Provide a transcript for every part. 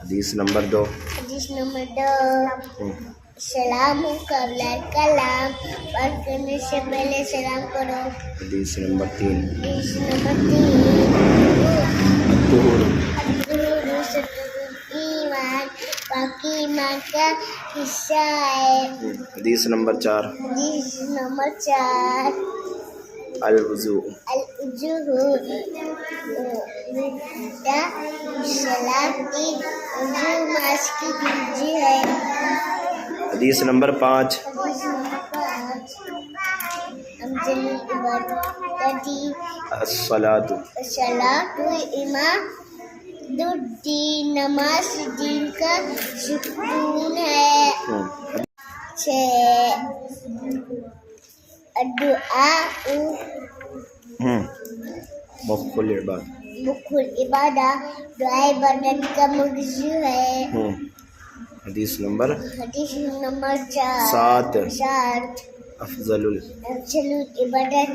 حدیث نمبر 2. حدیث نمبر 2 سلام قبل کلام بات کرنے سے پہلے سلام کرو۔ حدیث نمبر 3. حدیث نمبر 3 الطہور. ایمان باقی ایمان کا حصہ ہے۔ حدیث نمبر 4. حدیث نمبر 4 الوضوء. الوضوء صلاتی وضو نماز کی جی ہے۔ حدیث نمبر 5. حدیث نمبر 5 افضل العبادات الصلاۃ. صلاۃ امام الدین نماز دین کا ستون ہے۔ 6 الدعاء مخ العباد. مخ العبادہ دعا عبادت کا مغزو ہے۔ حدیث نمبر حدیث نمبر 4 7 افضل افضل العبادات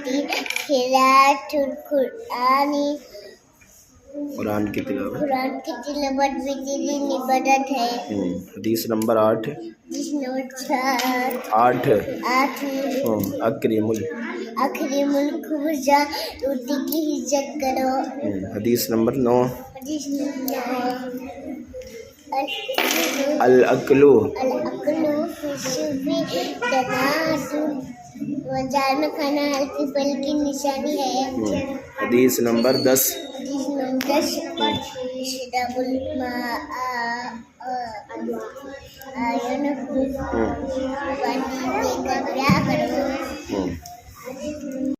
قراءۃ القرآن قرآن کی تلاوت. قرآن کی تلاوت بہترین عبادت ہے۔ حدیث نمبر 8. حدیث نمبر 8 8 اکرم اکرم الخبز روٹی کی عزت کرو۔ حدیث نمبر 9. حدیث نمبر الاکل العقل فی الصبح جنات بازار میں کھانا ہلکی پھل کی نشانی ہے۔ حدیث نمبر 10. حدیث نمبر 10 شراب الماء پانی دے کر کیا کرو۔